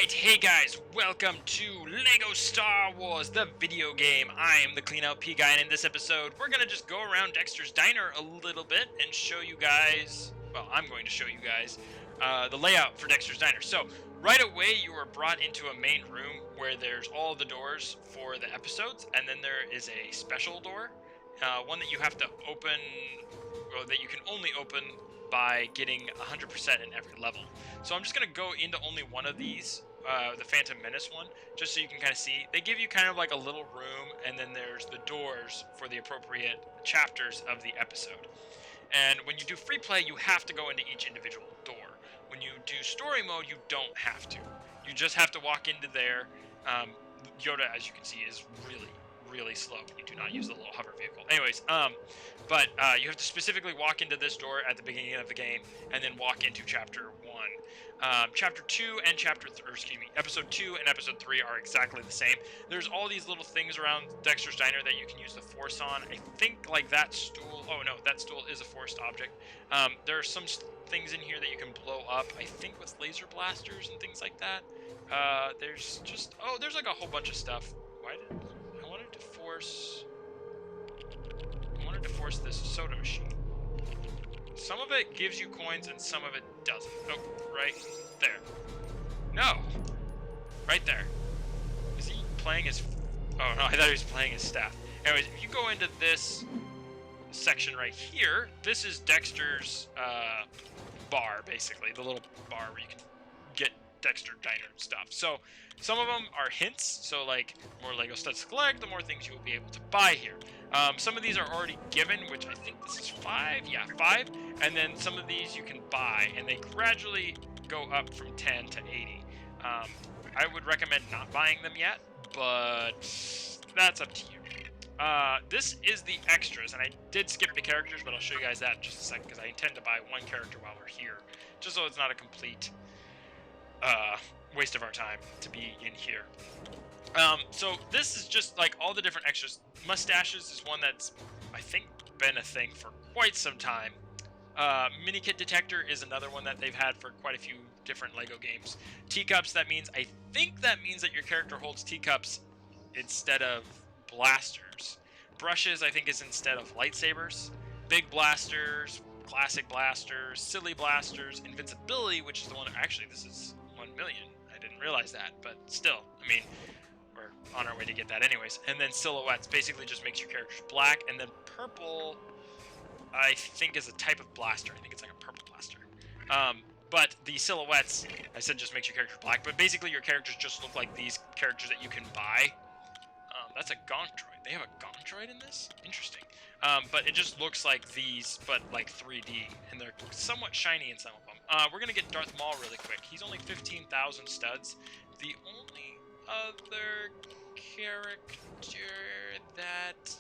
Alright, hey guys, welcome to LEGO Star Wars, the video game. I'm the Clean Out P guy, and in this episode, we're gonna just go around Dexter's Diner a little bit and show you guys, well, I'm going to show you guys, the layout for Dexter's Diner. So, right away, you are brought into a main room where there's all the doors for the episodes, and then there is a special door, one that you have to open, or that you can only open by getting 100% in every level. So I'm just going to go into only one of these, the Phantom Menace one, just so you can kind of see. They give you kind of like a little room, and then there's the doors for the appropriate chapters of the episode. And when you do free play, you have to go into each individual door. When you do story mode, you don't have to. You just have to walk into there. Yoda, as you can see, is really slow when you do not use the little hover vehicle. Anyways, but you have to specifically walk into this door at the beginning of the game, and then walk into Chapter 1. Chapter 2 and Episode 2 and Episode 3 are exactly the same. There's all these little things around Dexter's Diner that you can use the Force on. I think, like, that stool... Oh, no, that stool is a forced object. There are some things in here that you can blow up, I think with laser blasters and things like that. There's just... Oh, there's, like, a whole bunch of stuff. I wanted to force this soda machine. Some of it gives you coins and some of it doesn't. Oh, right there. No! Right there. Is he playing his... Oh, no, I thought he was playing his staff. Anyways, if you go into this section right here, this is Dexter's bar, basically. The little bar where you can get Dexter Diner and stuff. So, some of them are hints, so like, more LEGO studs to collect, the more things you will be able to buy here. Some of these are already given, which I think this is 5, yeah, 5, and then some of these you can buy, and they gradually go up from 10 to 80. I would recommend not buying them yet, but that's up to you. This is the extras, and I did skip the characters, but I'll show you guys that in just a second, because I intend to buy one character while we're here, just so it's not a complete waste of our time to be in here. So this is just like all the different extras. Mustaches is one that's, I think, been a thing for quite some time. Minikit detector is another one that they've had for quite a few different LEGO games. Teacups, I think that means that your character holds teacups instead of blasters. Brushes, I think, is instead of lightsabers. Big blasters, classic blasters, silly blasters, invincibility, which is the one that, actually, this is 1 million. I didn't realize that, but still, I mean, we're on our way to get that anyways. And then silhouettes basically just makes your characters black, and then purple, I think, is a type of blaster. I think it's like a purple blaster. But the silhouettes, I said, just makes your characters black, but basically your characters just look like these characters that you can buy. That's a Gonk droid. They have a Gonk droid in this? Interesting. But it just looks like these, but like 3D, and they're somewhat shiny in some of them. We're going to get Darth Maul really quick. He's only 15,000 studs. The only other character that...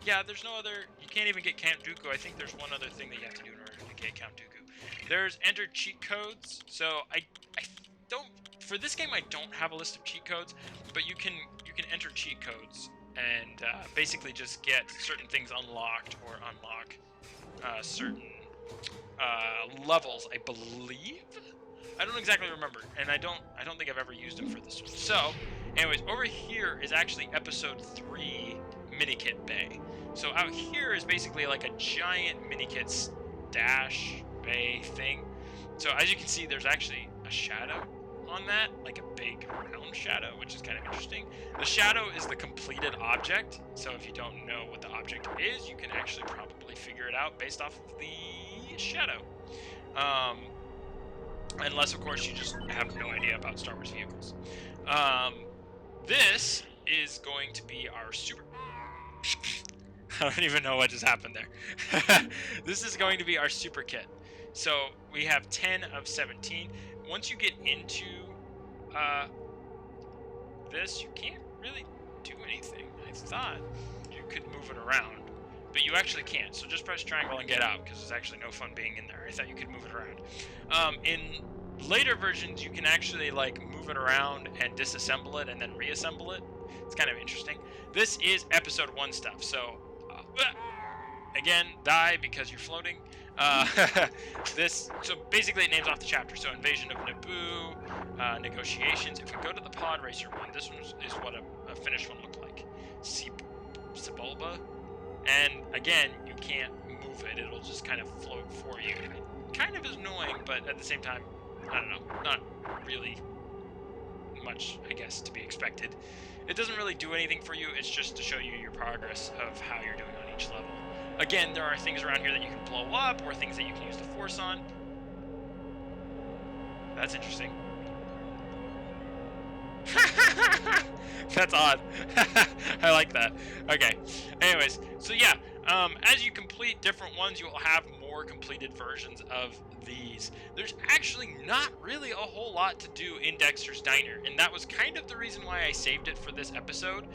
Yeah, there's no other... You can't even get Count Dooku. I think there's one other thing that you have to do in order to get Count Dooku. There's enter cheat codes. So I don't... For this game, I don't have a list of cheat codes, but you can enter cheat codes and basically just get certain things unlocked or unlock certain levels, I believe. I don't exactly remember, and I don't think I've ever used them for this one. So, anyways, over here is actually Episode 3 Minikit Bay. So out here is basically like a giant Minikit stash bay thing. So as you can see, there's actually a shadow on that, like a big round shadow, which is kind of interesting. The shadow is the completed object, so if you don't know what the object is, you can actually probably figure it out based off of the shadow. Unless, of course, you just have no idea about Star Wars vehicles. This is going to be our super... I don't even know what just happened there. This is going to be our super kit. So we have 10 of 17. Once you get into this, you can't really do anything. I thought you could move it around, but you actually can't. So just press triangle and get out, because there's actually no fun being in there. I thought you could move it around. In later versions, you can actually like move it around and disassemble it and then reassemble it. It's kind of interesting. This is Episode 1 stuff. So again, die because you're floating. So basically it names off the chapter. So Invasion of Naboo, negotiations. If we go to the pod racer one, this one is what a finished one looked like. Sebulba. And again, you can't move it. It'll just kind of float for you. It kind of is annoying, but at the same time, I don't know, not really much, I guess, to be expected. It doesn't really do anything for you. It's just to show you your progress of how you're doing on each level. Again, there are things around here that you can blow up, or things that you can use the Force on. That's interesting. That's odd. I like that. Okay. Anyways, so yeah, as you complete different ones, you will have more completed versions of these. There's actually not really a whole lot to do in Dexter's Diner, and that was kind of the reason why I saved it for this episode.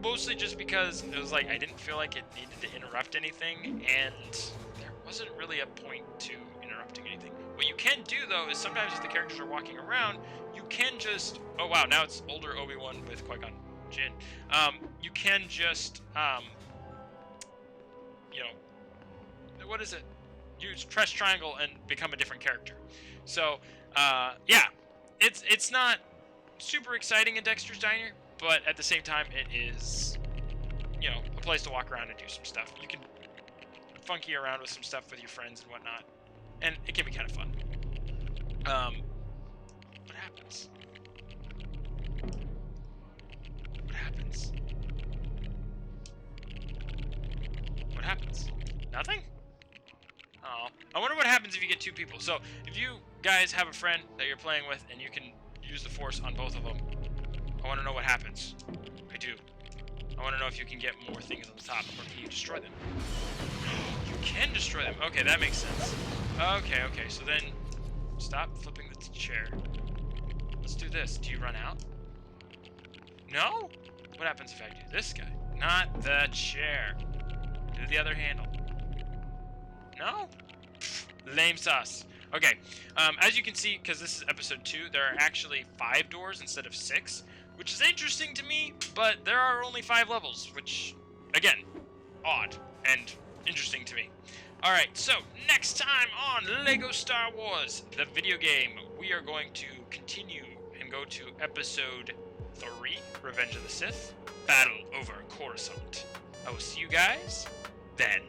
Mostly just because it was like I didn't feel like it needed to interrupt anything, and there wasn't really a point to interrupting anything. What you can do, though, is sometimes if the characters are walking around, you can just... Oh, wow, now it's older Obi-Wan with Qui-gon Jinn. You can just, you know... What is it? Use press triangle and become a different character. So, yeah. It's not super exciting in Dexter's Diner, but at the same time, it is, you know, a place to walk around and do some stuff. You can funky around with some stuff with your friends and whatnot, and it can be kind of fun. What happens? What happens? What happens? Nothing? Oh, I wonder what happens if you get two people. So, if you guys have a friend that you're playing with and you can use the Force on both of them, I want to know what happens. I do. I want to know if you can get more things on the top, or can you destroy them? You can destroy them. Okay, that makes sense. Okay, so then stop flipping the chair. Let's do this. Do you run out? No? What happens if I do this guy? Not the chair. Do the other handle. No? Lame sauce. Okay, as you can see, because this is episode 2, there are actually 5 doors instead of 6, which is interesting to me, but there are only 5 levels, which, again, odd and interesting to me. Alright, so next time on LEGO Star Wars, the video game, we are going to continue and go to episode 3, Revenge of the Sith, Battle over Coruscant. I will see you guys then.